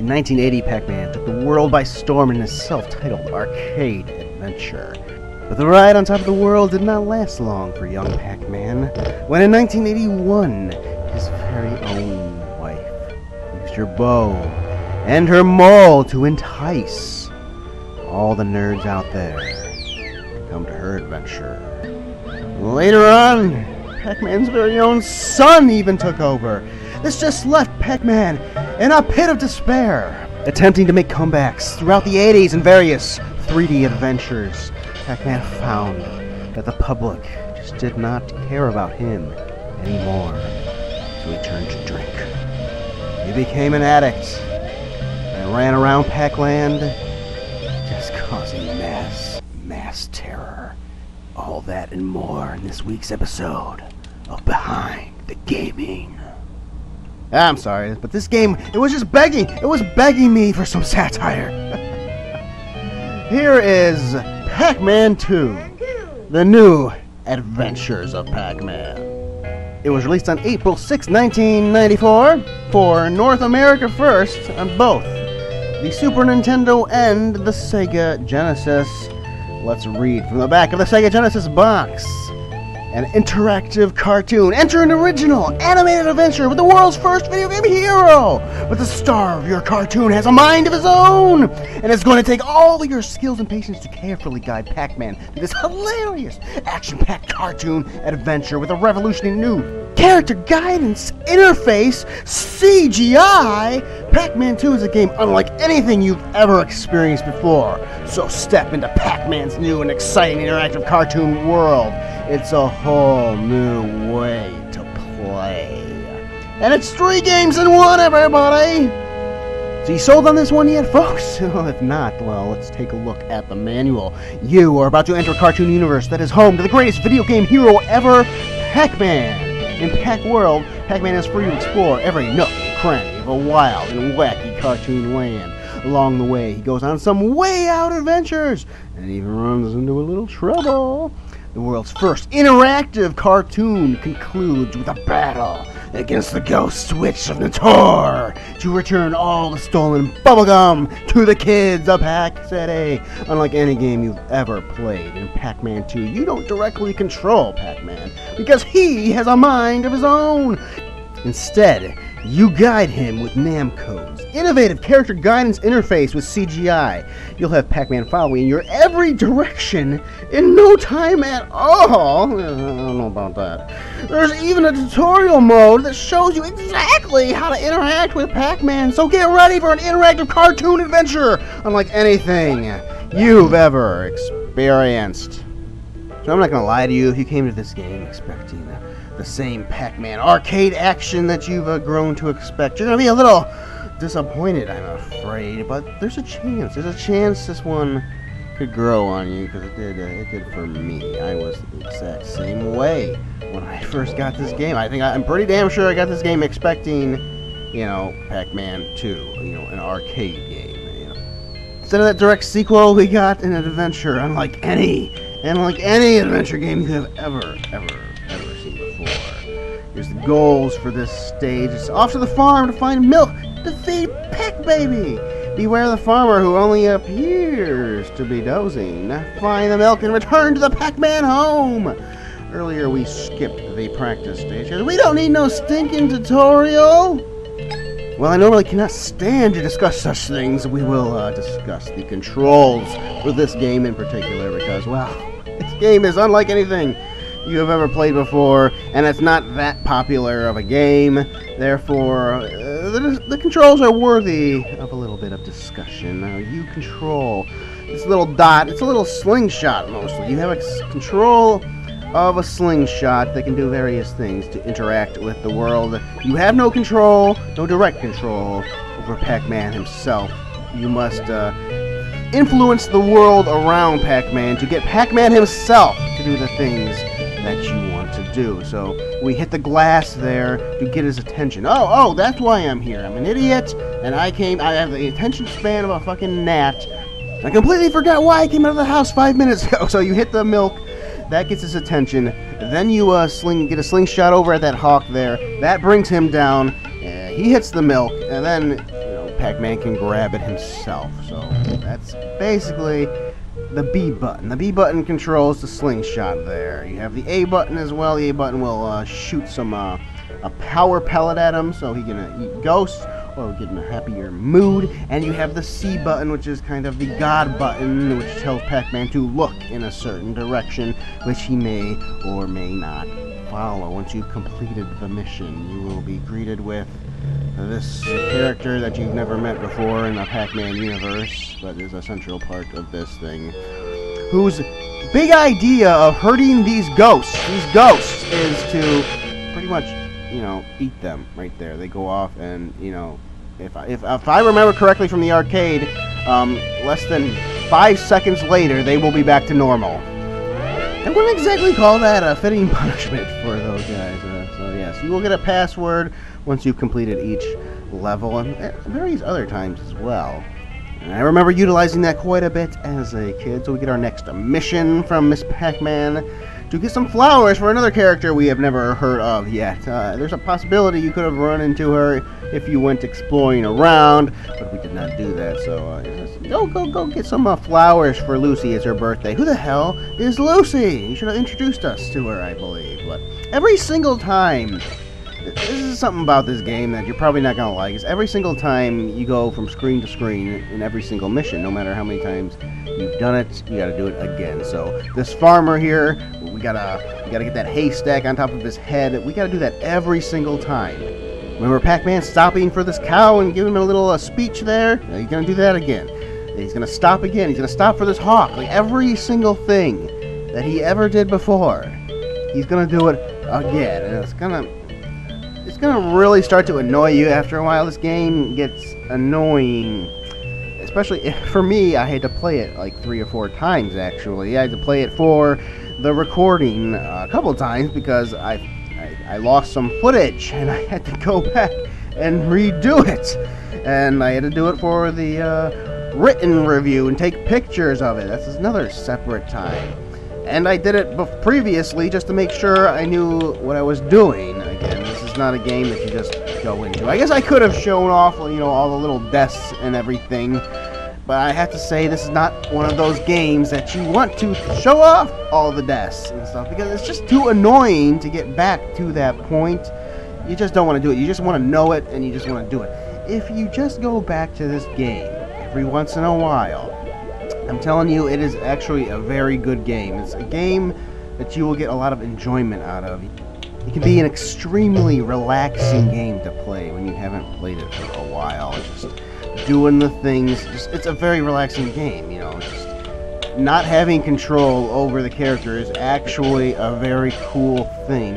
In 1980, Pac-Man took the world by storm in his self-titled arcade adventure. But the ride on top of the world did not last long for young Pac-Man, when in 1981, his very own wife used her bow and her maul to entice all the nerds out there to come to her adventure. Later on, Pac-Man's very own son even took over. This just left Pac-Man in a pit of despair, attempting to make comebacks throughout the 80s in various 3D adventures. Pac-Man found that the public just did not care about him anymore, so he turned to drink. He became an addict and ran around Pac-Land, just causing mass terror. All that and more in this week's episode of Behind the Gaming. I'm sorry, but this game, it was begging me for some satire. Here is Pac-Man 2, The New Adventures of Pac-Man. It was released on April 6, 1994, for North America first on both the Super Nintendo and the Sega Genesis. Let's read from the back of the Sega Genesis box. An interactive cartoon. Enter an original animated adventure with the world's first video game hero. But the star of your cartoon has a mind of his own, and it's going to take all of your skills and patience to carefully guide Pac-Man through this hilarious, action-packed cartoon adventure with a revolutionary new character guidance interface, CGI. Pac-Man 2 is a game unlike anything you've ever experienced before. So step into Pac-Man's new and exciting interactive cartoon world. It's a whole new way to play. And it's 3 games in 1, everybody! So you sold on this one yet, folks? If not, well, let's take a look at the manual. You are about to enter a cartoon universe that is home to the greatest video game hero ever, Pac-Man. In Pac-World, Pac-Man is free to explore every nook and cranny of a wild and wacky cartoon land. Along the way, he goes on some way-out adventures, and even runs into a little trouble. The world's first interactive cartoon concludes with a battle against the ghost witch of Nator to return all the stolen bubblegum to the kids of Pac City. Unlike any game you've ever played, in Pac-Man 2, you don't directly control Pac-Man because he has a mind of his own. Instead, you guide him with Namco's innovative character guidance interface with CGI. You'll have Pac-Man following your every direction in no time at all. I don't know about that. There's even a tutorial mode that shows you exactly how to interact with Pac-Man, so get ready for an interactive cartoon adventure unlike anything you've ever experienced. So I'm not going to lie to you, if you came to this game expecting the same Pac-Man arcade action that you've grown to expect, you're going to be a little disappointed, I'm afraid. But there's a chance this one could grow on you, because it did for me. I was the exact same way when I first got this game. I'm pretty damn sure I got this game expecting, Pac-Man 2, an arcade game. Instead of that direct sequel, we got an adventure unlike any adventure game you have ever seen before. Here's the goals for this stage. It's off to the farm to find milk to feed Pac Baby. Beware the farmer who only appears to be dozing. Find the milk and return to the Pac-Man home. Earlier we skipped the practice stage because we don't need no stinking tutorial. Well, I normally cannot stand to discuss such things. We will discuss the controls for this game in particular because, well, this game is unlike anything you have ever played before, and it's not that popular of a game. Therefore, the controls are worthy of a little bit of discussion. Now, you control this little dot. It's a little slingshot, mostly. You have control of a slingshot that can do various things to interact with the world. You have no direct control over Pac-Man himself. You must influence the world around Pac-Man to get Pac-Man himself to do the things that you want to do. So we hit the glass there to get his attention. Oh, that's why I'm here. I'm an idiot, and I have the attention span of a fucking gnat. I completely forgot why I came out of the house 5 minutes ago. So you hit the milk, that gets his attention. Then you get a slingshot over at that hawk there. That brings him down. He hits the milk, and then Pac-Man can grab it himself. So that's basically the B button. The B button controls the slingshot there. You have the A button as well. The A button will shoot some a power pellet at him so he can eat ghosts or get in a happier mood. And you have the C button, which is kind of the God button, which tells Pac-Man to look in a certain direction, which he may or may not follow. Once you've completed the mission, you will be greeted with this character that you've never met before in the Pac-Man universe, but is a central part of this thing, whose big idea of hurting these ghosts is to pretty much, you know, eat them right there. They go off and, you know, if I remember correctly from the arcade, less than 5 seconds later, they will be back to normal. I wouldn't exactly call that a fitting punishment for those guys. So yes, you will get a password once you've completed each level, and various other times as well. And I remember utilizing that quite a bit as a kid. So we get our next mission from Miss Pac-Man to get some flowers for another character we have never heard of yet. There's a possibility you could have run into her if you went exploring around, but we did not do that. So go get some flowers for Lucy. It's her birthday. Who the hell is Lucy? You should have introduced us to her, I believe. But every single time, this is something about this game that you're probably not gonna like. Is every single time you go from screen to screen in every single mission, no matter how many times you've done it, you gotta do it again. So this farmer here, we gotta get that haystack on top of his head. We gotta do that every single time. Remember Pac-Man stopping for this cow and giving him a little speech there? He's gonna do that again. He's gonna stop again. He's gonna stop for this hawk. Like every single thing that he ever did before, he's gonna do it again, and it's gonna really start to annoy you after a while. This game gets annoying, especially if, for me, I had to play it like 3 or 4 times actually. I had to play it for the recording a couple times because I lost some footage and I had to go back and redo it, and I had to do it for the written review and take pictures of it. That's another separate time. And I did it previously just to make sure I knew what I was doing. Again, this is not a game that you just go into. I guess I could have shown off, you know, all the little deaths and everything, but I have to say this is not one of those games that you want to show off all the deaths and stuff, because it's just too annoying to get back to that point. You just don't want to do it. You just want to know it, and you just want to do it. If you just go back to this game every once in a while, I'm telling you, it is actually a very good game. It's a game that you will get a lot of enjoyment out of. It can be an extremely relaxing game to play when you haven't played it for a while. Just doing the things, it's a very relaxing game, you know. Just not having control over the character is actually a very cool thing.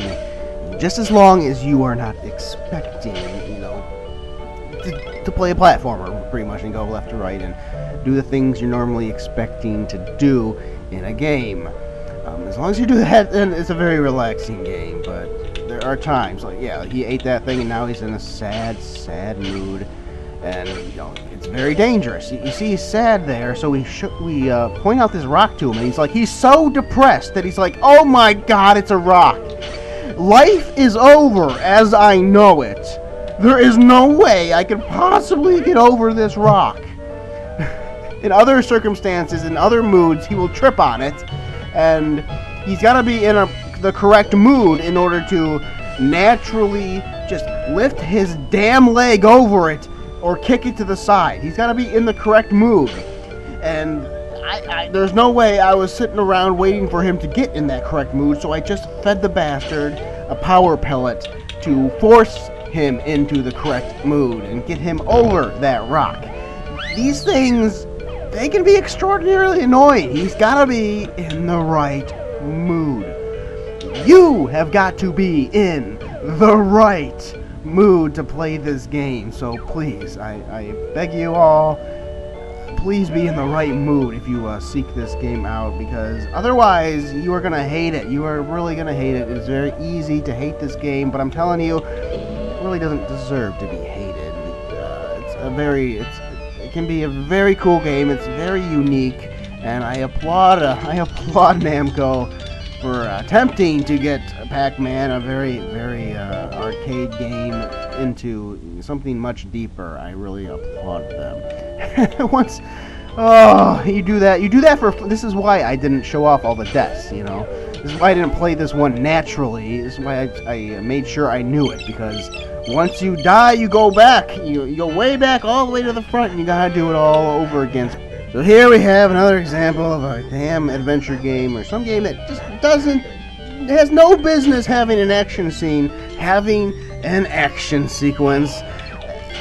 Just as long as you are not expecting, you know, to play a platformer pretty much and go left to right and do the things you're normally expecting to do in a game. As long as you do that, then it's a very relaxing game. But there are times, like, yeah, he ate that thing and now he's in a sad mood, and you know it's very dangerous. You see, he's sad there, so we point out this rock to him, and he's so depressed that he's like, "Oh my God, it's a rock! Life is over as I know it. There is no way I could possibly get over this rock." In other circumstances, in other moods, he will trip on it, and he's got to be in the correct mood in order to naturally just lift his damn leg over it or kick it to the side. He's got to be in the correct mood, and there's no way I was sitting around waiting for him to get in that correct mood, so I just fed the bastard a power pellet to force him into the correct mood and get him over that rock. These things, they can be extraordinarily annoying. He's got to be in the right mood. You have got to be in the right mood to play this game. So please, I beg you all, please be in the right mood if you seek this game out, because otherwise you are going to hate it. You are really going to hate it. It's very easy to hate this game, but I'm telling you, it really doesn't deserve to be hated. It can be a very cool game. It's very unique, and I applaud Namco for attempting to get Pac-Man, a very arcade game, into something much deeper, I really applaud them. Once, oh, you do that for, this is why I didn't show off all the deaths, you know. This is why I didn't play this one naturally. This is why I made sure I knew it, because once you die, you go back. You go way back, all the way to the front, and you gotta do it all over again. So here we have another example of a damn adventure game, or some game that just has no business having an action scene, having an action sequence.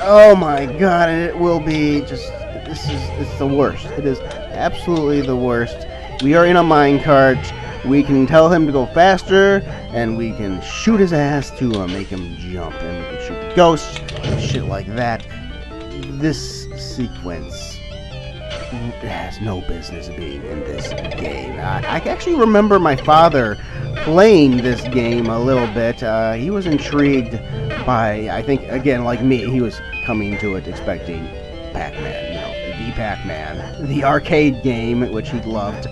Oh my god, and it will be just, it's the worst. It is absolutely the worst. We are in a minecart. We can tell him to go faster, and we can shoot his ass to make him jump, and we can shoot ghosts and shit like that. This sequence has no business being in this game. I actually remember my father playing this game a little bit. He was intrigued by, I think, again, like me, he was coming to it expecting Pac-Man, you know, the Pac-Man, the arcade game, which he loved.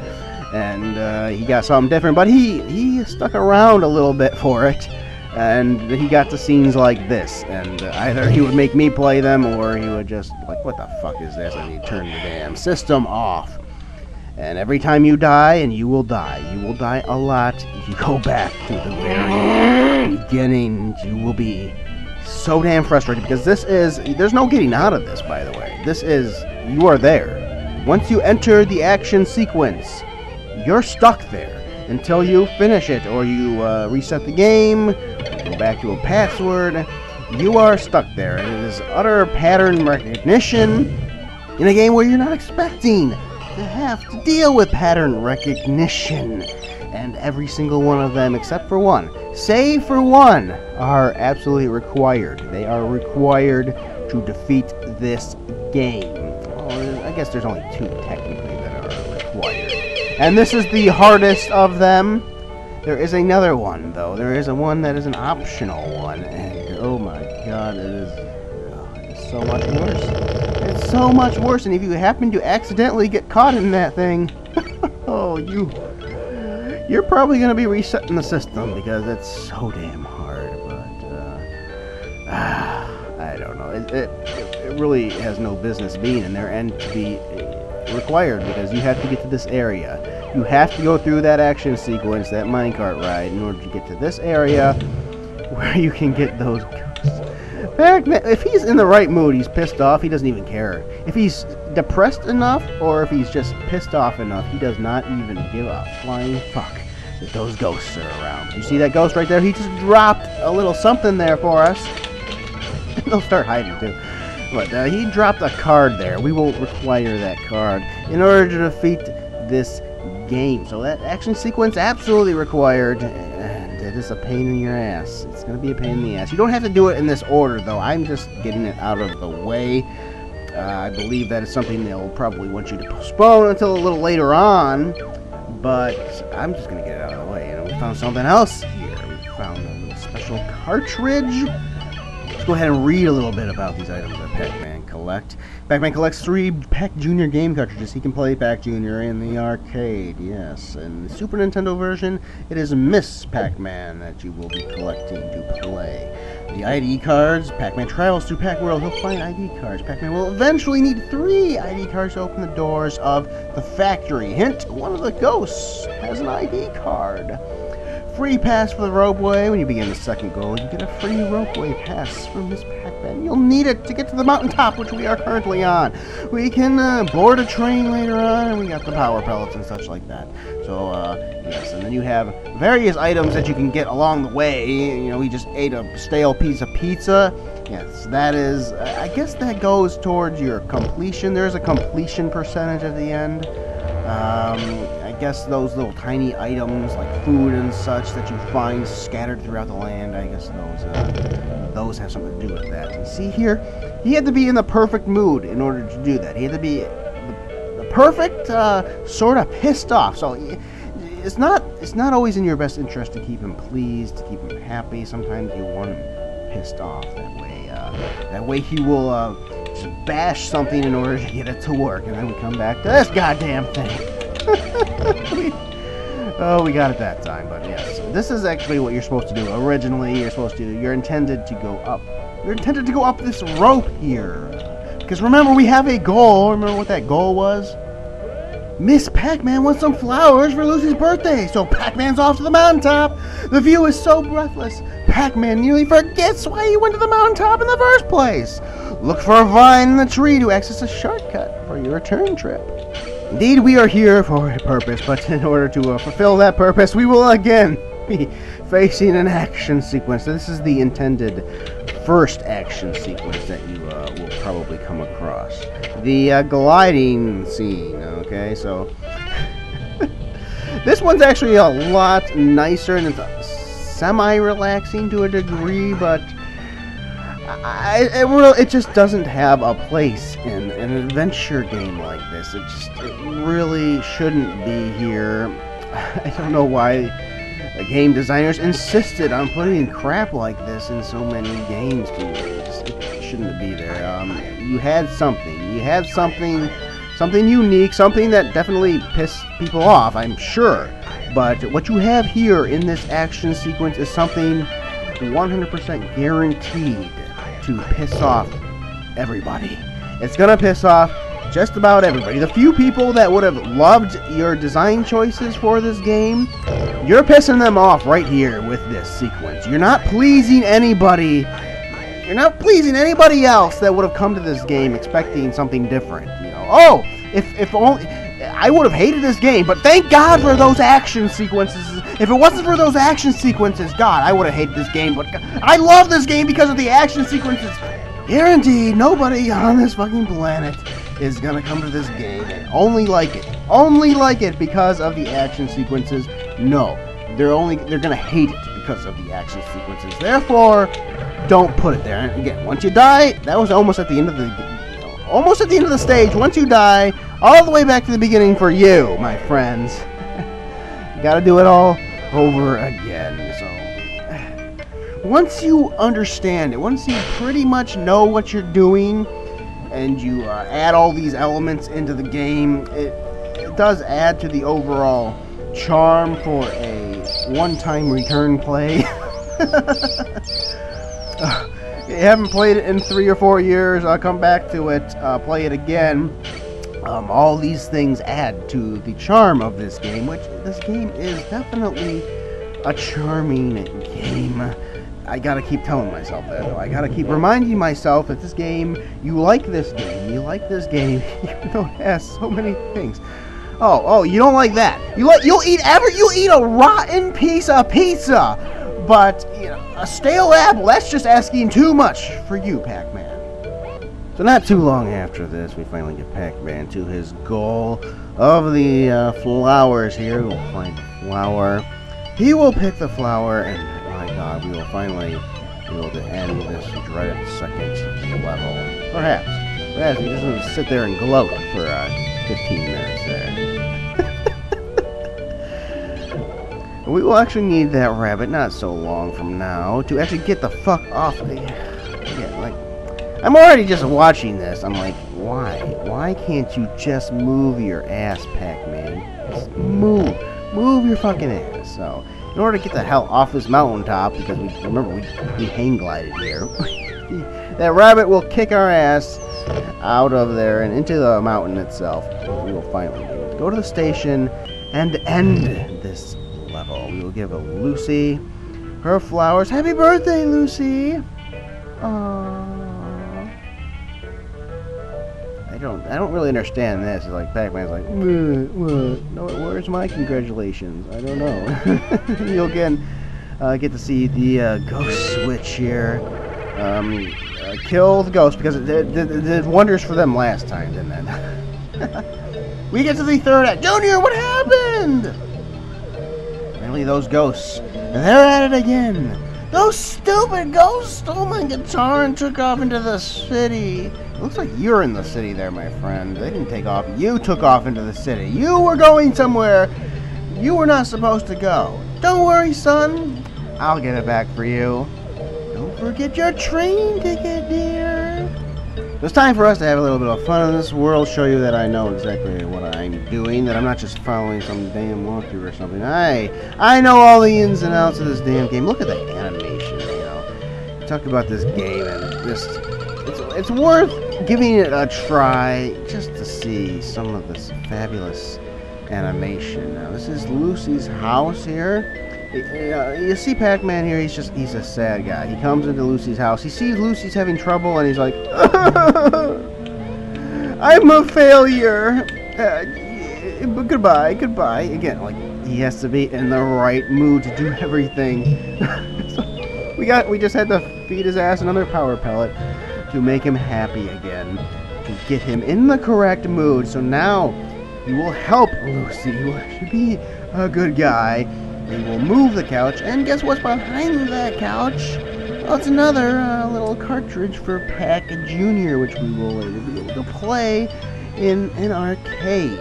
And he got something different, but he stuck around a little bit for it, and he got to scenes like this, and either he would make me play them, or he would just, like, what the fuck is this, and he'd turn the damn system off. And every time you die, and you will die a lot, if you go back to the very beginning, you will be so damn frustrated, because there's no getting out of this, by the way. You are there. Once you enter the action sequence, you're stuck there until you finish it, or you reset the game, go back to a password. You are stuck there. It is utter pattern recognition in a game where you're not expecting to have to deal with pattern recognition. And every single one of them, except for one, save for one, are absolutely required. They are required to defeat this game. Well, I guess there's only two technically that are required. And this is the hardest of them. There is another one, though. There is one that is an optional one. And oh my god, it's so much worse. It's so much worse. And if you happen to accidentally get caught in that thing, oh, you're probably going to be resetting the system, because it's so damn hard. But, I don't know. It really has no business being in there, and to be required, because you have to get to this area. You have to go through that action sequence, that minecart ride, in order to get to this area where you can get those ghosts. Pac-Man, if he's in the right mood, he's pissed off, he doesn't even care. If he's depressed enough, or if he's just pissed off enough, he does not even give a flying fuck that those ghosts are around. You see that ghost right there? He just dropped a little something there for us. They'll start hiding too. But he dropped a card there. We will require that card in order to defeat this game. So that action sequence absolutely required, and it is a pain in your ass. It's going to be a pain in the ass. You don't have to do it in this order, though. I'm just getting it out of the way. I believe that is something they'll probably want you to postpone until a little later on, but I'm just going to get it out of the way. And we found something else here. We found a little special cartridge. Let's go ahead and read a little bit about these items that Pac-Man collect. Pac-Man collects 3 Pac-Jr. game cartridges. He can play Pac-Jr. in the arcade, yes. In the Super Nintendo version, it is Miss Pac-Man that you will be collecting to play. The ID cards, Pac-Man travels through Pac-World. He'll find ID cards. Pac-Man will eventually need 3 ID cards to open the doors of the factory. Hint, one of the ghosts has an ID card. Free pass for the ropeway. When you begin the second goal, you get a free ropeway pass from Miss Pac-Man. You'll need it to get to the mountaintop, which we are currently on. We can board a train later on, and we got the power pellets and such like that. So, yes, and then you have various items that you can get along the way. You know, we just ate a stale piece of pizza. Yes, that is, I guess that goes towards your completion. There's a completion percentage at the end. I guess those little tiny items like food and such that you find scattered throughout the land, I guess those have something to do with that. You see here, he had to be in the perfect mood in order to do that. He had to be the perfect sort of pissed off. So it's not always in your best interest to keep him pleased, to keep him happy. Sometimes you want him pissed off. That way he will just bash something in order to get it to work, and then we come back to this goddamn thing. we got it that time, but yes. This is actually what you're supposed to do. Originally, you're intended to go up We're intended to go up this rope here. Because remember, we have a goal. Remember what that goal was? Miss Pac-Man wants some flowers for Lucy's birthday. So Pac-Man's off to the mountaintop. The view is so breathless, Pac-Man nearly forgets why he went to the mountaintop in the first place. Look for a vine in the tree to access a shortcut for your return trip. Indeed, we are here for a purpose, but in order to fulfill that purpose, we will again be facing an action sequence. So this is the intended first action sequence that you will probably come across. The gliding scene, okay? So this one's actually a lot nicer and it's semi-relaxing to a degree, but it just doesn't have a place in an adventure game like this. It really shouldn't be here. I don't know why the game designers insisted on putting crap like this in so many games. It shouldn't be there. You had something unique, something that definitely pissed people off, I'm sure. But what you have here in this action sequence is something 100% guaranteed to piss off everybody. It's gonna piss off just about everybody. The few people that would have loved your design choices for this game, you're pissing them off right here with this sequence. You're not pleasing anybody. You're not pleasing anybody else that would have come to this game expecting something different. You know, oh, if only I would have hated this game, but thank God for those action sequences. If it wasn't for those action sequences, God, I would have hated this game. But I love this game because of the action sequences. Guaranteed, nobody on this fucking planet is gonna come to this game and only like it because of the action sequences. No, they're gonna hate it because of the action sequences. Therefore, don't put it there. And again, once you die, that was almost at the end of the stage. Once you die, all the way back to the beginning for you, my friends. You gotta do it all over again. So once you understand it, once you pretty much know what you're doing, and you add all these elements into the game, it does add to the overall charm for a one-time return play. If you haven't played it in 3 or 4 years, I'll come back to it, play it again. All these things add to the charm of this game, which this game is definitely a charming game. I gotta keep telling myself that, though. I gotta keep reminding myself that this game, you like this game, even though it has so many things. Oh, you don't like that. You'll eat a rotten piece of pizza, but you know, a stale apple, that's just asking too much for you, Pac-Man. So not too long after this, we finally get Pac-Man to his goal of the flowers here. We'll find the flower. He will pick the flower, and my God, we will finally be able to end this dreaded second level. Perhaps. But he doesn't sit there and gloat for 15 minutes there. We will actually need that rabbit not so long from now to actually get the fuck off of the... Yeah, like... I'm already just watching this. I'm like, why? Why can't you just move your ass, Pac-Man? Just move. Move your fucking ass. So, in order to get the hell off this mountaintop, because we hang glided here, that rabbit will kick our ass out of there and into the mountain itself. We will finally be able to go to the station and end this level. We will give Lucy her flowers. Happy birthday, Lucy! Aww. I don't really understand this. It's like Pac-Man's like, what? No, where's my congratulations? I don't know. You'll again get to see the ghost switch here. Kill the ghost because it did wonders for them last time, didn't it? We get to the third act. Junior, what happened? Finally, those ghosts. And they're at it again. Those stupid ghosts stole my guitar and took off into the city. It looks like you're in the city there, my friend. They didn't take off. You took off into the city. You were going somewhere you were not supposed to go. Don't worry, son. I'll get it back for you. Don't forget your train ticket, dear. It's time for us to have a little bit of fun in this world, show you that I know exactly what I'm doing, that I'm not just following some damn walkthrough or something. I know all the ins and outs of this damn game. Look at the animation, you know. talk about this game and just it's worth giving it a try just to see some of this fabulous animation. Now this is Lucy's house here. You see Pac-Man here, he's a sad guy. He comes into Lucy's house, he sees Lucy's having trouble, and he's like, I'm a failure. Goodbye. Again, like, he has to be in the right mood to do everything. So we just had to feed his ass another power pellet to make him happy again, to get him in the correct mood. So now he will help Lucy. He will be a good guy. He will move the couch, and guess what's behind that couch? Well, it's another little cartridge for Pac-JR, which we will later be able to play in an arcade.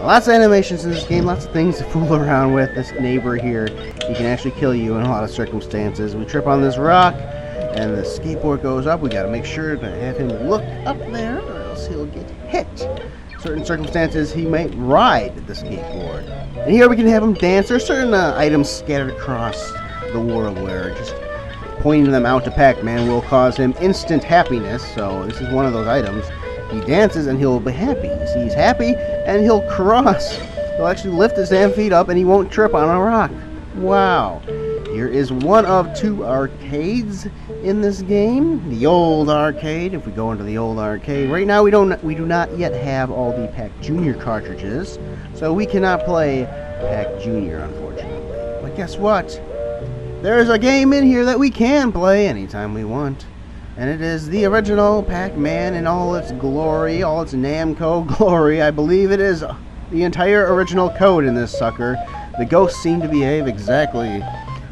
Lots of animations in this game, lots of things to fool around with. This neighbor here, he can actually kill you in a lot of circumstances. We trip on this rock, and the skateboard goes up. We got to make sure to have him look up there, or else he'll get hit. Certain circumstances, he might ride the skateboard. And here we can have him dance. There are certain items scattered across the world where just pointing them out to Pac-Man will cause him instant happiness. So this is one of those items. He dances and he'll be happy. You see, he's happy and he'll cross. He'll actually lift his damn feet up and he won't trip on a rock. Wow. Here is one of 2 arcades in this game. The old arcade. If we go into the old arcade, right now we do not yet have all the Pac-JR cartridges, so we cannot play Pac-JR, unfortunately. But guess what? There's a game in here that we can play anytime we want, and it is the original Pac-Man in all its glory, all its Namco glory. I believe it is the entire original code in this sucker. The ghosts seem to behave exactly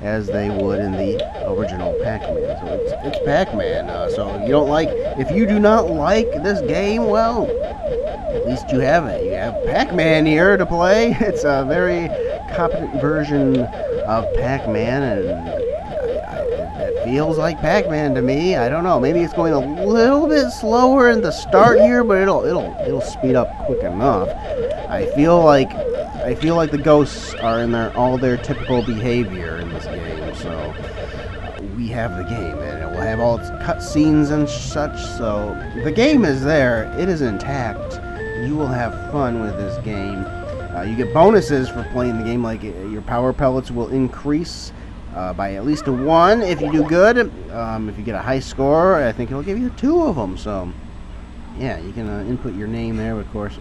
as they would in the original Pac-Man. So it's Pac-Man. So if you do not like this game, well, at least you have it. You have Pac-Man here to play. It's a very competent version of Pac-Man, and it feels like Pac-Man to me. I don't know. Maybe it's going a little bit slower in the start here, but it'll speed up quick enough. I feel like the ghosts are in all their typical behavior in this game, so we have the game, and it will have all its cutscenes and such, so the game is there, it is intact. You will have fun with this game. You get bonuses for playing the game, like your power pellets will increase by at least 1 if you do good. If you get a high score, I think it'll give you 2 of them, so yeah, you can input your name there, of course.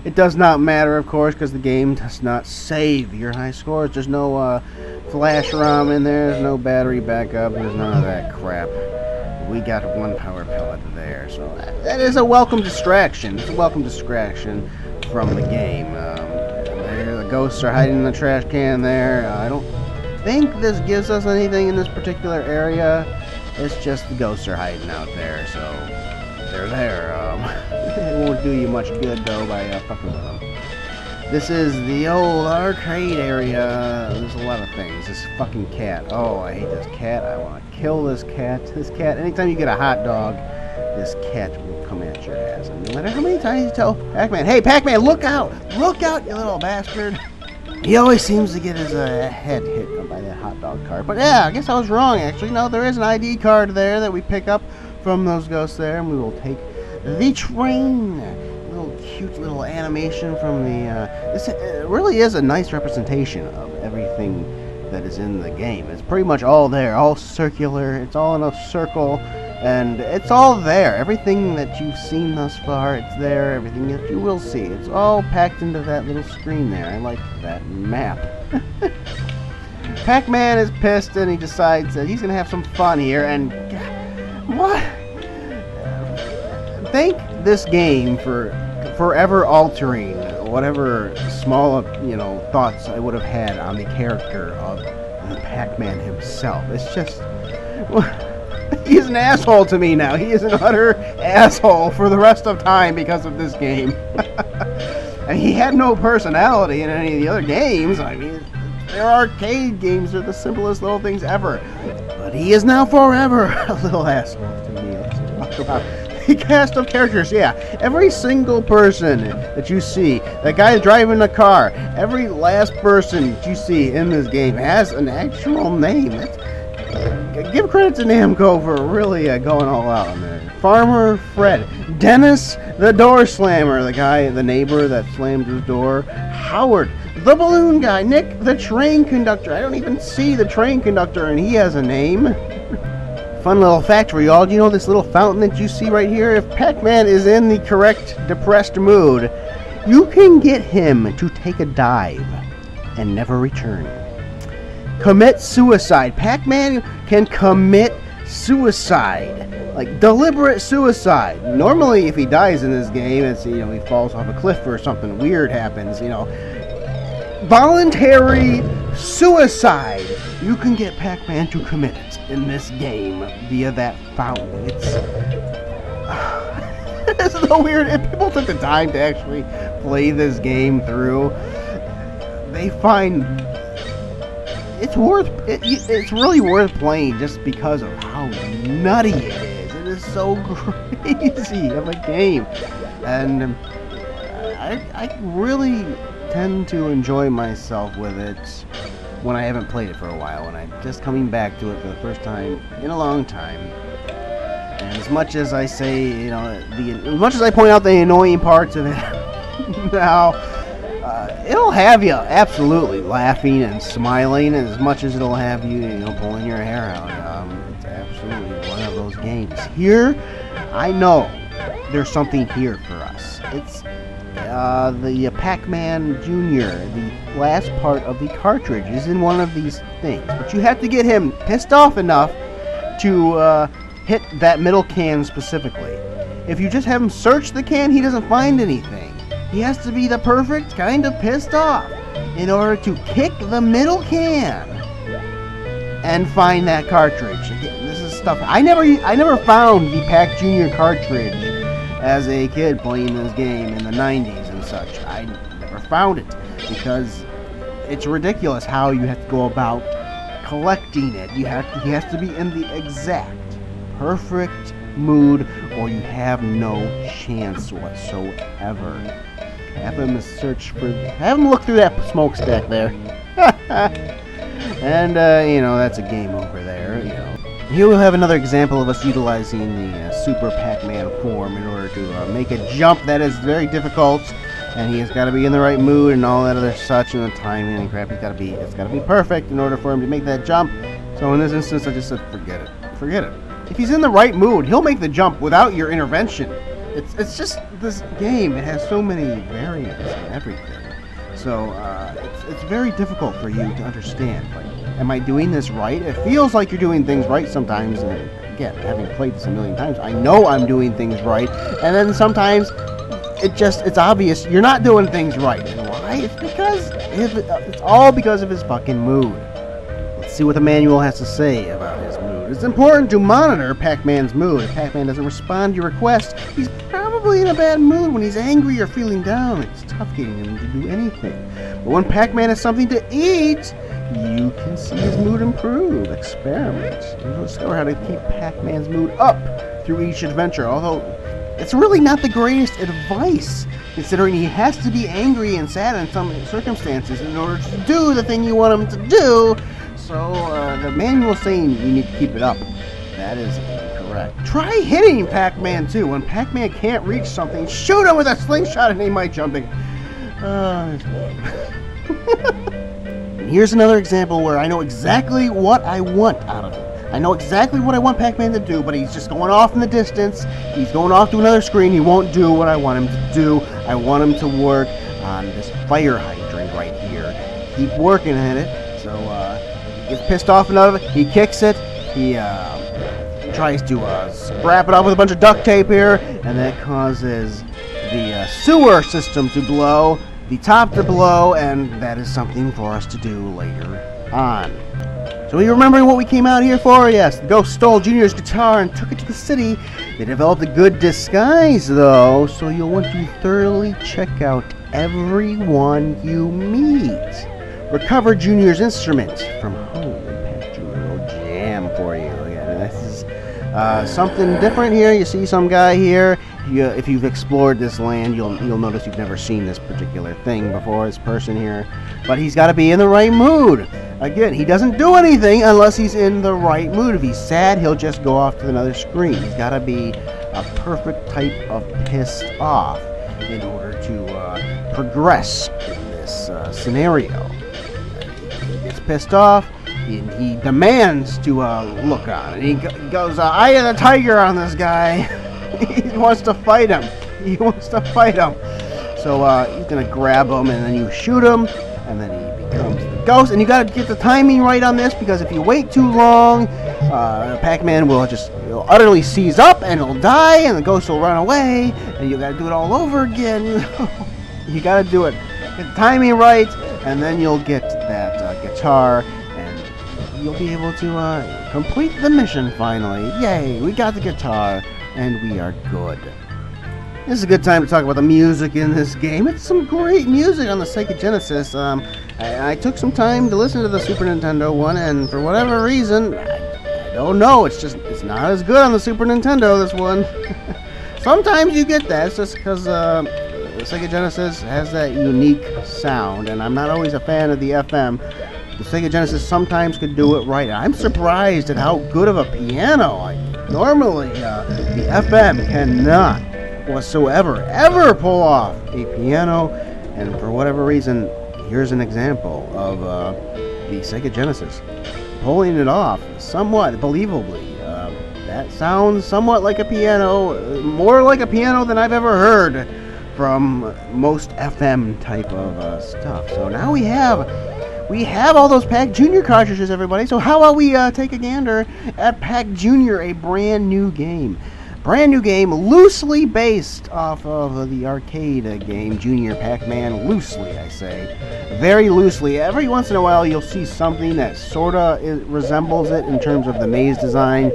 It does not matter, of course, because the game does not save your high scores. There's no flash ROM in there. There's no battery backup. There's none of that crap. We got 1 power pellet there. So that is a welcome distraction. It's a welcome distraction from the game. There, the ghosts are hiding in the trash can there. I don't think this gives us anything in this particular area. It's just the ghosts are hiding out there, so they're there. It won't do you much good, though, by fucking with them. This is the old arcade area. There's a lot of things. This fucking cat. Oh, I hate this cat. I want to kill this cat. This cat, anytime you get a hot dog, this cat will come at your ass. And no matter how many times you tell Pac-Man, hey, Pac-Man, look out! Look out, you little bastard! He always seems to get his head hit by that hot dog cart. But yeah, I guess I was wrong, actually. No, there is an ID card there that we pick up from those ghosts there, and we will take the train. Little cute little animation from the this really is a nice representation of everything that is in the game. It's pretty much all there, all circular. It's all in a circle, and it's all there. Everything that you've seen thus far, it's there. Everything that you will see, it's all packed into that little screen there. I like that map. Pac-Man is pissed, and he decides that he's gonna have some fun here. And what? Thank this game for forever altering whatever small, thoughts I would have had on the character of the Pac-Man himself. It's just, he's an asshole to me now. He is an utter asshole for the rest of time because of this game. And he had no personality in any of the other games. I mean, they're arcade games. They're the simplest little things ever. But he is now forever a little asshole to me. Let's talk about the cast of characters. Yeah, every single person that you see, that guy driving the car, every last person that you see in this game has an actual name. give credit to Namco for really going all out on there. Farmer Fred, Dennis the door slammer, the guy, the neighbor that slammed his door, Howard the balloon guy, Nick the train conductor. I don't even see the train conductor, and he has a name. Fun little fact for y'all. Do you know this little fountain that you see right here? If Pac-Man is in the correct depressed mood, you can get him to take a dive and never return. Commit suicide. Pac-Man can commit suicide, like deliberate suicide. Normally, if he dies in this game, it's, you know, he falls off a cliff or something weird happens. You know, voluntary suicide. You can get Pac-Man to commit it in this game via that fountain. It's so weird. If people took the time to actually play this game through, they find it's really worth playing just because of how nutty it is. It is so crazy of a game, and I really tend to enjoy myself with it when I haven't played it for a while, when I'm just coming back to it for the first time in a long time. And as much as I say, you know, as much as I point out the annoying parts of it now, it'll have you absolutely laughing and smiling, and as much as it'll have you, you know, pulling your hair out. It's absolutely one of those games. Here, I know there's something here for us. It's the Pac-Man Jr., the last part of the cartridge is in one of these things, but you have to get him pissed off enough to hit that middle can specifically. If you just have him search the can, he doesn't find anything. He has to be the perfect kind of pissed off in order to kick the middle can and find that cartridge. Again, this is stuff I never found the Pac Jr. cartridge as a kid playing this game in the 90s and such. I never found it because it's ridiculous how you have to go about collecting it. He has to be in the exact perfect mood, or you have no chance whatsoever. Have him look through that smokestack there. And you know, that's a game over there. You know, here we'll have another example of us utilizing the Super Pac-Man form in order to make a jump that is very difficult, and he has got to be in the right mood and all that other such, and the timing and crap. It's got to be perfect in order for him to make that jump. So in this instance, I just said forget it. If he's in the right mood, he'll make the jump without your intervention. It's just this game. It has so many variants and everything. So it's very difficult for you to understand. Like, am I doing this right? It feels like you're doing things right sometimes. And again, having played this a million times, I know I'm doing things right. And then sometimes it's obvious you're not doing things right. And why? It's all because of his fucking mood. Let's see what the manual has to say about his mood. It's important to monitor Pac-Man's mood. If Pac-Man doesn't respond to your request, he's probably in a bad mood. When he's angry or feeling down, it's tough getting him to do anything. But when Pac-Man has something to eat, you can see his mood improve. Experiment. You'll discover how to keep Pac-Man's mood up through each adventure, although it's really not the greatest advice, considering he has to be angry and sad in some circumstances in order to do the thing you want him to do. So, the manual's saying you need to keep it up. That is incorrect. Try hitting Pac-Man, too. When Pac-Man can't reach something, shoot him with a slingshot and he might jump in. Here's another example where I know exactly what I want out of it. I know exactly what I want Pac-Man to do, but he's just going off in the distance. He's going off to another screen. He won't do what I want him to do. I want him to work on this fire hydrant right here. Keep working at it. So, he gets pissed off enough, he kicks it, he tries to wrap it up with a bunch of duct tape here, and that causes the sewer system to blow, the top to blow, and that is something for us to do later on. So are you remembering what we came out here for? Yes, the ghost stole Junior's guitar and took it to the city. They developed a good disguise, though, so you'll want to thoroughly check out everyone you meet. Recover Junior's instrument from home and Pac Jr. will jam for you. Yeah, this is something different here. You see some guy here, if you've explored this land, you'll notice you've never seen this particular thing before, this person here. But he's got to be in the right mood. Again, he doesn't do anything unless he's in the right mood. If he's sad, he'll just go off to another screen. He's got to be a perfect type of pissed off in order to progress in this scenario. He gets pissed off. He demands to look on. And he goes, eye of the tiger on this guy. He wants to fight him. He wants to fight him. So he's going to grab him, and then you shoot him, and then he becomes the ghost. And you got to get the timing right on this, because if you wait too long, Pac-Man will just utterly seize up, and he'll die, and the ghost will run away, and you got to do it all over again. You got to do it. Get the timing right, and then you'll get that guitar, and you'll be able to complete the mission finally. Yay, we got the guitar, and we are good. This is a good time to talk about the music in this game. It's some great music on the Sega Genesis. I took some time to listen to the Super Nintendo one, and for whatever reason, I don't know, it's not as good on the Super Nintendo, this one. Sometimes you get that, it's just because the Sega Genesis has that unique sound, and I'm not always a fan of the FM. The Sega Genesis sometimes could do it right. I'm surprised at how good of a piano. Normally, the FM cannot whatsoever ever pull off a piano, and for whatever reason, here's an example of the Sega Genesis pulling it off somewhat believably. That sounds somewhat like a piano, more like a piano than I've ever heard from most FM type of stuff. So now we have all those Pac Jr. cartridges, everybody. So how about we take a gander at Pac Jr., a brand new game. Brand new game, loosely based off of the arcade game, Junior Pac-Man. Loosely, I say. Very loosely. Every once in a while, you'll see something that sort of resembles it in terms of the maze design,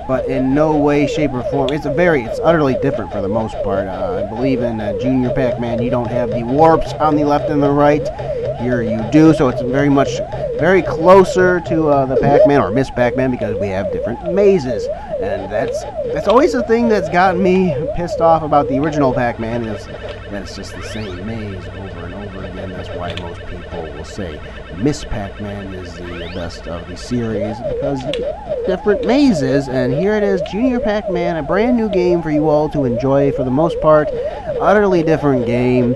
but in no way, shape, or form. It's utterly different for the most part. I believe in Junior Pac-Man, you don't have the warps on the left and the right. Here you do, so it's very closer to the Pac-Man or Miss Pac-Man, because we have different mazes, and that's always the thing that's gotten me pissed off about the original Pac-Man, is that it's just the same maze over and over again. That's why most people will say Miss Pac-Man is the best of the series, because you get different mazes, and here it is, Junior Pac-Man, a brand new game for you all to enjoy for the most part. Utterly different game.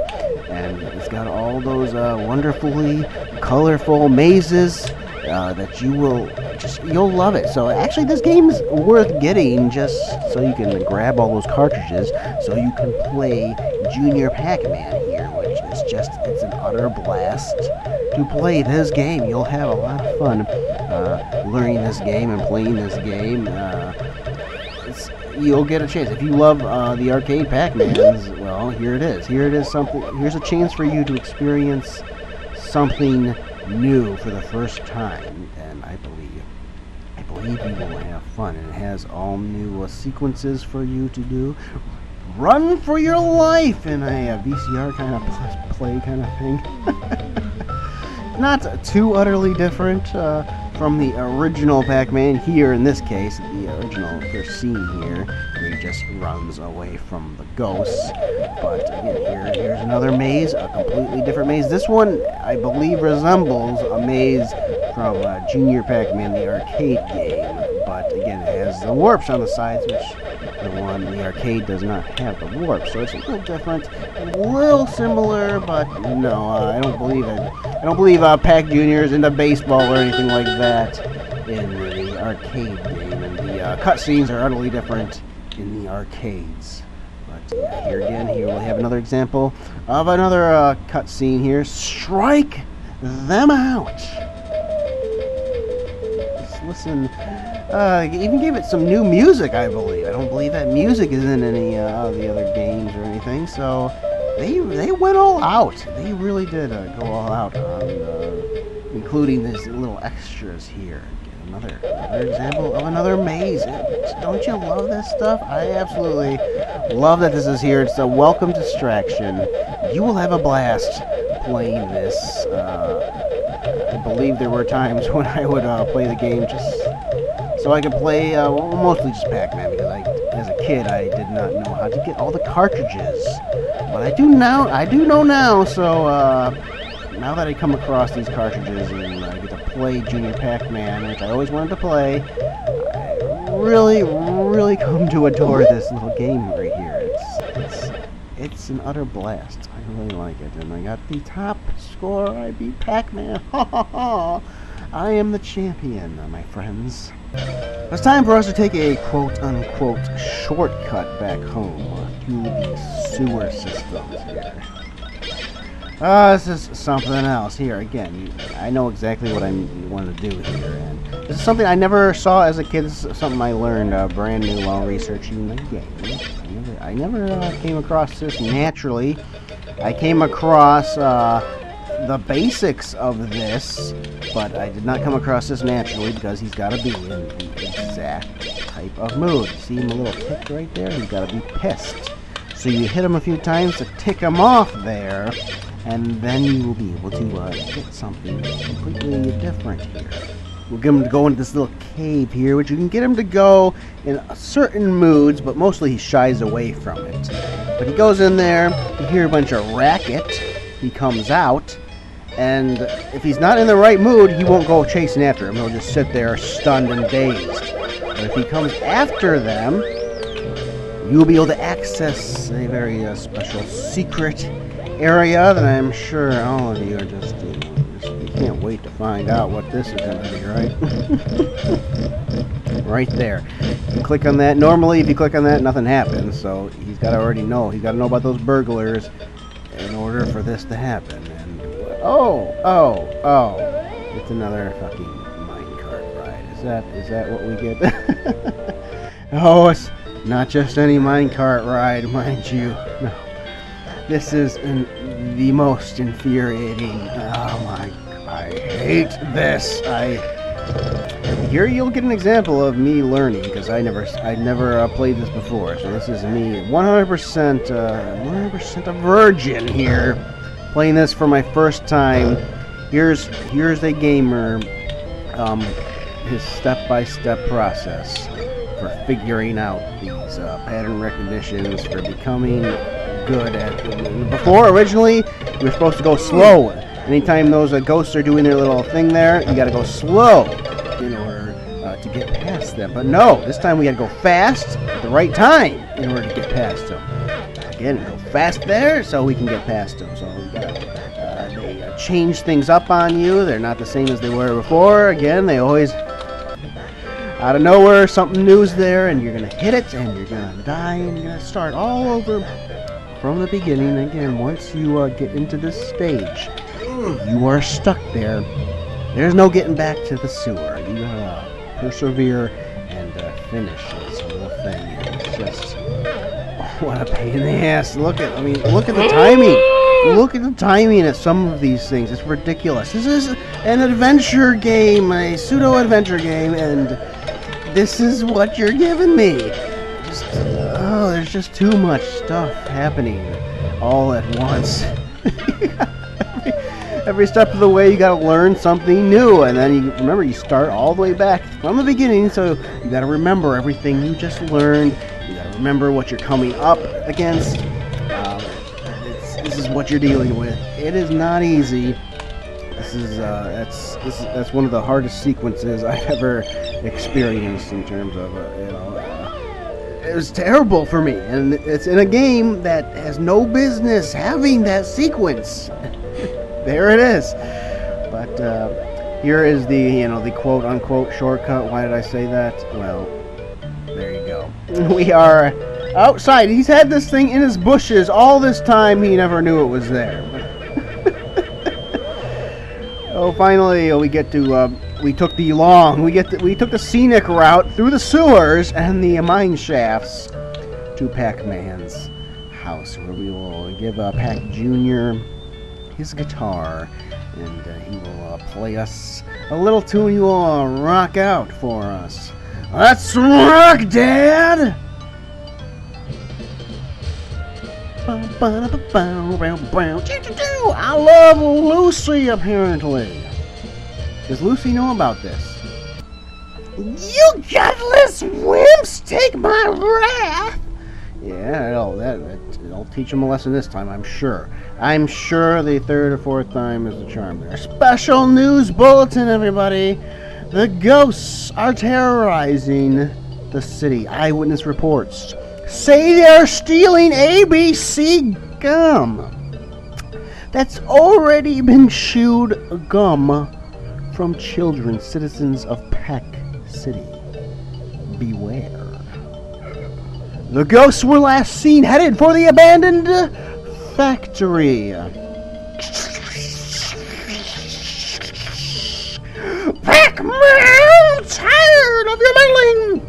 And it's got all those wonderfully colorful mazes that you'll love it. So actually, this game is worth getting just so you can grab all those cartridges, so you can play Junior Pac-Man here, which is it's an utter blast to play this game. You'll have a lot of fun learning this game and playing this game. You'll get a chance. If you love the arcade Pac-Mans, well, here it is. Here's a chance for you to experience something new for the first time, and I believe you will have fun. And it has all new sequences for you to do. Run for your life in a VCR kind of play kind of thing. Not too utterly different from the original Pac-Man here. In this case, the original first scene here, where he just runs away from the ghosts. But again, here's another maze, a completely different maze. This one, I believe, resembles a maze from Junior Pac-Man, the arcade game. But again, it has the warps on the sides, which the arcade does not have the warps. So it's a little different, a little similar, but no, I don't believe it. I don't believe Pac Jr. is into baseball or anything like that in the arcade game, and the cutscenes are utterly different in the arcades. But here we'll have another example of another cutscene here. Strike them out. Just listen. Even gave it some new music, I believe. I don't believe that music is in any of the other games or anything, so they went all out. They really did go all out on including these little extras here. Another example of another maze. Don't you love this stuff? I absolutely love that this is here. It's a welcome distraction. You will have a blast playing this. I believe there were times when I would play the game just so I could play mostly just Pac-Man, because as a kid, I did not know how to get all the cartridges, but I do now. I do know now. So now that I come across these cartridges and I get to play Junior Pac-Man, which I always wanted to play, I really come to adore this little game right here. It's an utter blast. I really like it, and I got the top score. I beat Pac-Man. Ha ha ha! I am the champion, my friends. It's time for us to take a quote-unquote shortcut back home through the sewer systems here. This is something else. Here, again, I know exactly what I want to do here, and this is something I never saw as a kid. This is something I learned brand new while researching the game. I never came across this naturally. I came across the basics of this, but I did not come across this naturally because he's got to be in the exact type of mood. See him a little tick right there? He's got to be pissed. So you hit him a few times to tick him off there, and then you will be able to get something completely different here. We'll get him to go into this little cave here, which you can get him to go in certain moods, but mostly he shies away from it. But he goes in there, you hear a bunch of racket, he comes out, and if he's not in the right mood, he won't go chasing after him. He'll just sit there stunned and dazed. But if he comes after them, you'll be able to access a very special secret area that I'm sure all of you are just you can't wait to find out what this is going to be, right? Right there. You click on that. Normally, if you click on that, nothing happens. So he's got to already know. He's got to know about those burglars in order for this to happen. And oh! It's another fucking minecart ride. Is that what we get? Oh, it's not just any minecart ride, mind you. No. This is the most infuriating. Oh my! I hate this. Here you'll get an example of me learning because I never played this before. So this is me 100% a virgin here, playing this for my first time. Here's a gamer, his step-by-step process for figuring out these pattern recognitions, for becoming good at. Before, originally, you were supposed to go slow. Anytime those ghosts are doing their little thing there, you gotta go slow in order to get past them. But no, this time we gotta go fast at the right time in order to get past them. Again, go fast there so we can get past them. So we gotta, they change things up on you. They're not the same as they were before. Again, they always, out of nowhere, something new's there, and you're gonna hit it, and you're gonna die, and you're gonna start all over from the beginning. Again, once you get into this stage, you are stuck there. There's no getting back to the sewer. You gotta persevere and finish this whole thing. It's just, what a pain in the ass. Look at the timing. Look at the timing at some of these things. It's ridiculous. This is an adventure game, a pseudo-adventure game, and this is what you're giving me. There's just too much stuff happening all at once. Every step of the way, you gotta learn something new, and then you start all the way back from the beginning. So you gotta remember everything you just learned. You gotta remember what you're coming up against. This is what you're dealing with. It is not easy. That's one of the hardest sequences I've ever experienced in terms of it was terrible for me, and it's in a game that has no business having that sequence. There it is. But here is the quote-unquote shortcut. Why did I say that? Well, there you go. We are outside. He's had this thing in his bushes all this time. He never knew it was there. Oh, finally we get to. We took the scenic route through the sewers and the mine shafts to Pac-Man's house, where we will give Pac Jr. his guitar, and he will play us a little tune. He will rock out for us. Let's rock, Dad! I love Lucy, apparently. Does Lucy know about this? You gutless wimps, take my wrath! Yeah, it'll teach them a lesson this time, I'm sure. I'm sure the third or fourth time is the charm there. Special news bulletin, everybody! The ghosts are terrorizing the city. Eyewitness reports say they're stealing ABC gum that's already been chewed gum from children, citizens of Pac City. Beware. The ghosts were last seen headed for the abandoned factory. Pac-Man, I'm tired of your meddling.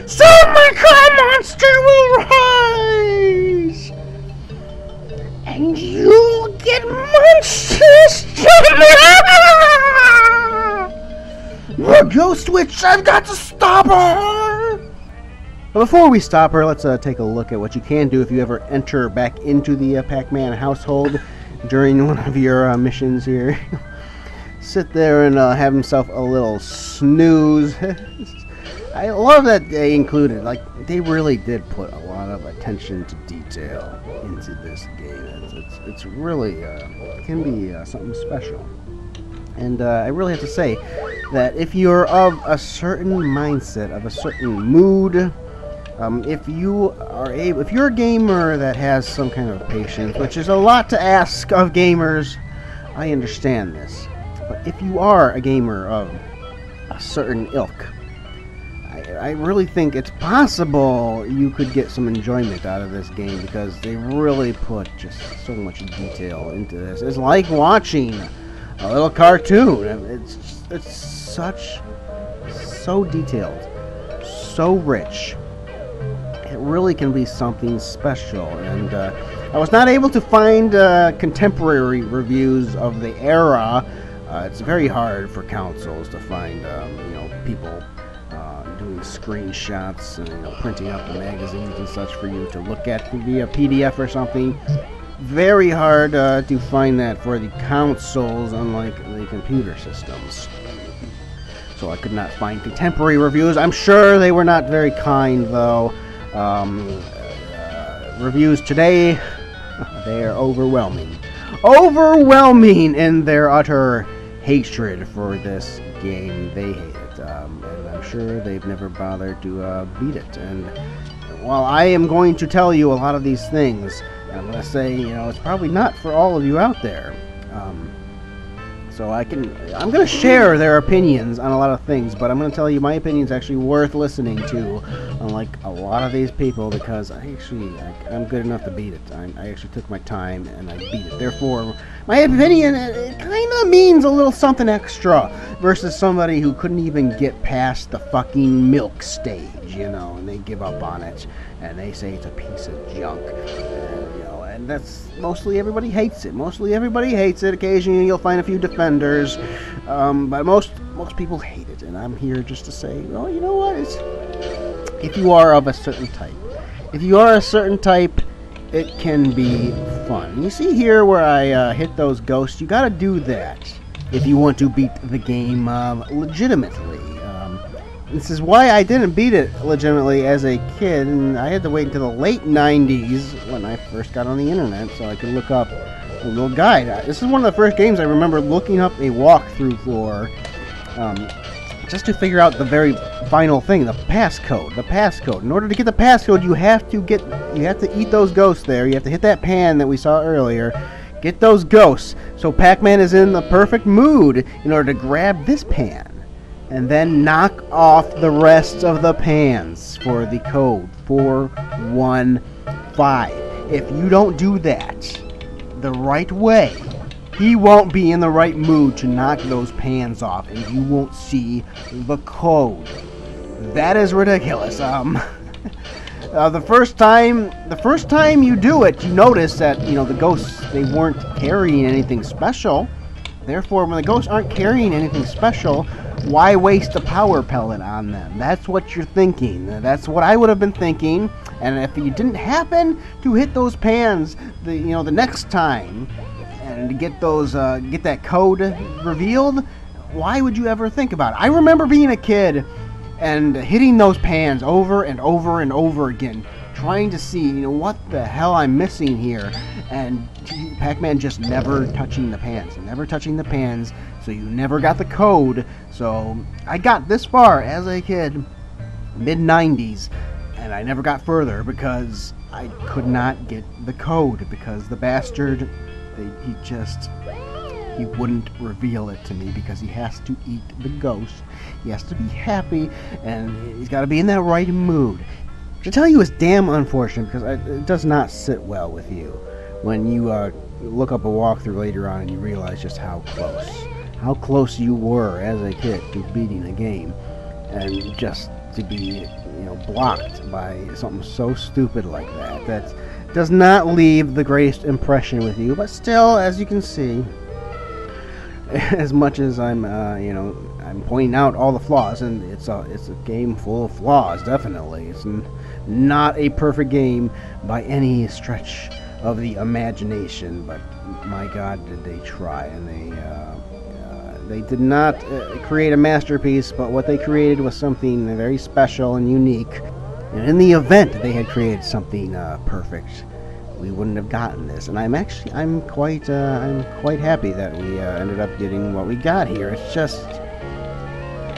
Soon my car monster will rise, and you'll get monstrous. The ghost witch, I've got to stop her! But before we stop her, let's take a look at what you can do if you ever enter back into the Pac-Man household during one of your missions here. Sit there and have himself a little snooze. I love that they included, like, they really did put a lot of attention to detail into this game. It's really, it can be something special. And I really have to say that if you're of a certain mindset, of a certain mood, if you're a gamer that has some kind of patience, which is a lot to ask of gamers, I understand this. But if you are a gamer of a certain ilk, I really think it's possible you could get some enjoyment out of this game, because they really put just so much detail into this. It's like watching a little cartoon. It's so detailed, so rich. It really can be something special. And I was not able to find contemporary reviews of the era. It's very hard for consoles to find people doing screenshots and printing out the magazines and such for you to look at via PDF or something. Very hard to find that for the consoles, unlike the computer systems. So I could not find contemporary reviews. I'm sure they were not very kind, though. Reviews today, they are overwhelming. Overwhelming in their utter hatred for this game. They hate it. And I'm sure they've never bothered to beat it. And while I am going to tell you a lot of these things, I'm going to say, it's probably not for all of you out there. So I'm going to share their opinions on a lot of things, but I'm going to tell you my opinion is actually worth listening to, unlike a lot of these people, because I'm good enough to beat it. I actually took my time and I beat it. Therefore, my opinion, it kind of means a little something extra versus somebody who couldn't even get past the fucking milk stage, and they give up on it and they say it's a piece of junk. And that's mostly everybody hates it. Occasionally you'll find a few defenders, but most people hate it. And I'm here just to say, well, you know what? If you are of a certain type, it can be fun. And you see here where I hit those ghosts. You got to do that if you want to beat the game legitimately. This is why I didn't beat it legitimately as a kid, and I had to wait until the late 90s when I first got on the internet so I could look up a little guide. This is one of the first games I remember looking up a walkthrough for, just to figure out the very final thing, the passcode. In order to get the passcode, you have to eat those ghosts there. You have to hit that pan that we saw earlier. Get those ghosts. So Pac-Man is in the perfect mood in order to grab this pan and then knock off the rest of the pans for the code 415. If you don't do that the right way, he won't be in the right mood to knock those pans off, and you won't see the code. That is ridiculous. The first time you do it, you notice that the ghosts, they weren't carrying anything special. Therefore, when the ghosts aren't carrying anything special, why waste a power pellet on them? That's what you're thinking. That's what I would have been thinking. And if you didn't happen to hit those pans, the next time, and to get that code revealed, why would you ever think about it? I remember being a kid and hitting those pans over and over and over again, trying to see, you know, what the hell I'm missing here, and Pac-Man just never touching the pans, so you never got the code. So I got this far as a kid, mid-90s, and I never got further because I could not get the code, because the bastard, he wouldn't reveal it to me, because he has to eat the ghost. He has to be happy, and he's got to be in that right mood. To tell you, it's damn unfortunate, because it does not sit well with you when you look up a walkthrough later on and you realize just how close you were as a kid to beating a game, and just to be, you know, blocked by something so stupid like that. That does not leave the greatest impression with you. But still, as you can see, as much as I'm, you know, I'm pointing out all the flaws, and it's a game full of flaws. Definitely, it's not a perfect game by any stretch of the imagination. But my God, did they try! And they did not create a masterpiece, but what they created was something very special and unique. And in the event they had created something perfect, we wouldn't have gotten this. And I'm quite happy that we ended up getting what we got here. It's just,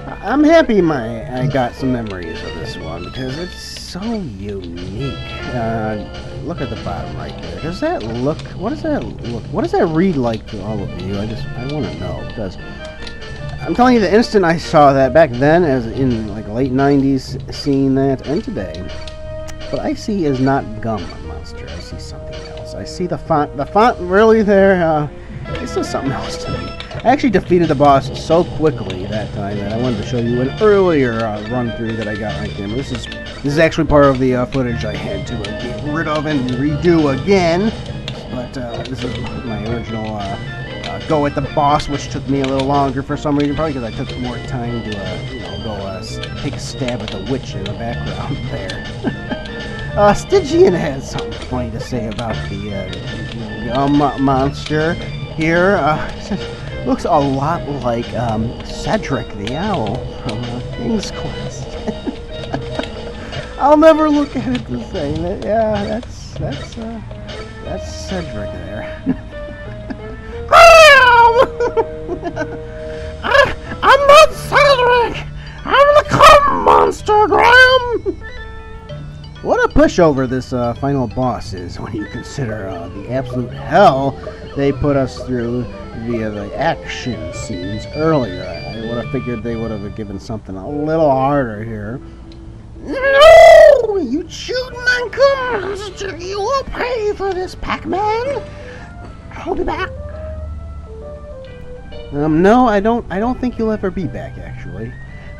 I'm happy I got some memories of this one, because it's so unique. Look at the bottom right there. Does that look? What does that look? What does that read like to all of you? I want to know, because I'm telling you, the instant I saw that back then, as in like late 90s, seeing that, and today, what I see is not gum monster. I see something else. I see the font. The font really there. It's just something else to me. I actually defeated the boss so quickly that time that I wanted to show you an earlier run through that I got on camera. This is actually part of the footage I had to get rid of and redo again. But this is my original go at the boss, which took me a little longer for some reason, probably because I took more time to you know, go take a stab at the witch in the background there. Stygian has something funny to say about the gum monster here. Looks a lot like Cedric the owl from King's Quest. I'll never look at it the same. Yeah, that's Cedric there. I'm not Cedric! I'm the cum monster, Graham! What a pushover this final boss is, when you consider the absolute hell they put us through via the action scenes earlier. I would have figured they would have given something a little harder here. No! You cheating on cum monster! You will pay for this, Pac-Man! I'll be back. No, I don't think you'll ever be back, actually.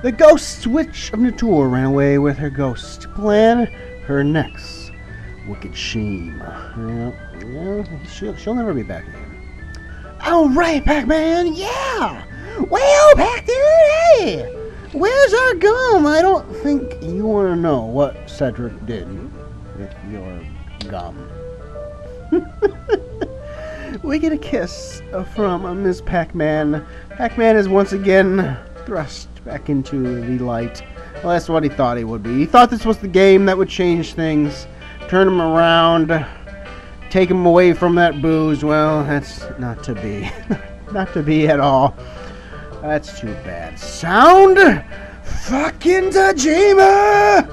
The ghost witch of Natur ran away with her ghost to plan her next wicked shame. She'll never be back again. Alright, Pac-Man, yeah! Well, Pac-Dude, hey! Where's our gum? I don't think you want to know what Cedric did with your gum. We get a kiss from Miss Pac-Man. Pac-Man is once again thrust back into the light. Well, that's what he thought he would be. He thought this was the game that would change things, turn him around, take him away from that booze. Well, that's not to be. Not to be at all. That's too bad. Sound fucking Tajima!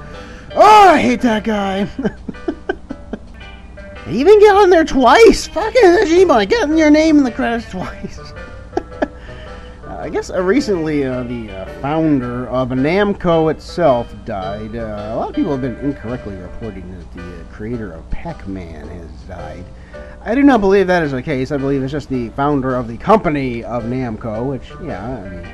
Oh, I hate that guy. He even got on there twice. Fucking Tajima, getting your name in the credits twice. I guess recently the founder of Namco itself died. A lot of people have been incorrectly reporting that the creator of Pac-Man has died. I do not believe that is the case. I believe it's just the founder of the company of Namco, which, yeah, I mean,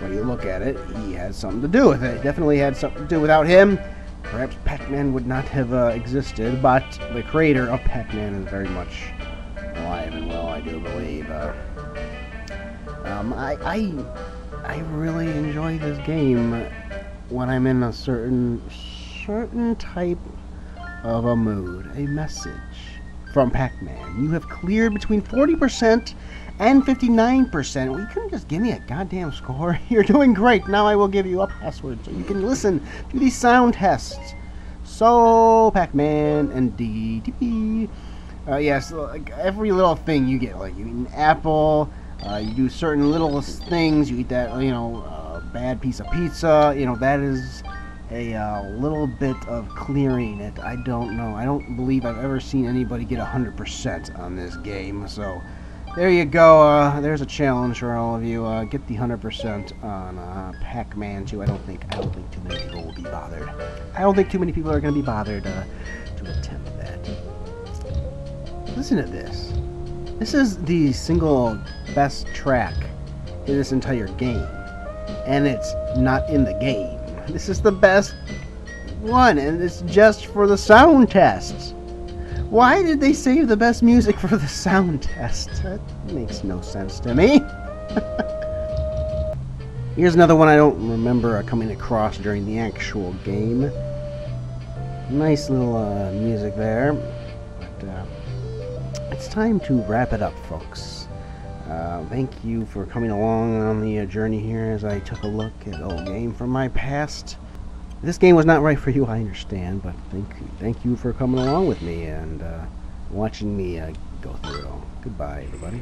when you look at it, he had something to do with it. Definitely had something to do without him. Perhaps Pac-Man would not have existed, but the creator of Pac-Man is very much alive and well, I do believe. I really enjoy this game when I'm in a certain type of a mood, a message from Pac-Man. You have cleared between 40% and 59%. Well, you couldn't just give me a goddamn score. You're doing great. Now I will give you a password so you can listen to these sound tests. So, Pac-Man and DDP. Yes, like every little thing you get, like you eat an apple, you do certain little things, you eat that, bad piece of pizza, that is a little bit of clearing it. I don't know. I don't believe I've ever seen anybody get 100% on this game. So there you go. There's a challenge for all of you. Get the 100% on Pac-Man 2. I don't think too many people will be bothered. I don't think too many people are going to be bothered to attempt that. Listen to this. This is the single best track in this entire game, and it's not in the game. This is the best one, and it's just for the sound tests. Why did they save the best music for the sound test? That makes no sense to me. Here's another one I don't remember coming across during the actual game. Nice little music there. But it's time to wrap it up, folks. Thank you for coming along on the journey here as I took a look at old game from my past. If this game was not right for you, I understand, but thank you for coming along with me and watching me go through it all. Goodbye, everybody.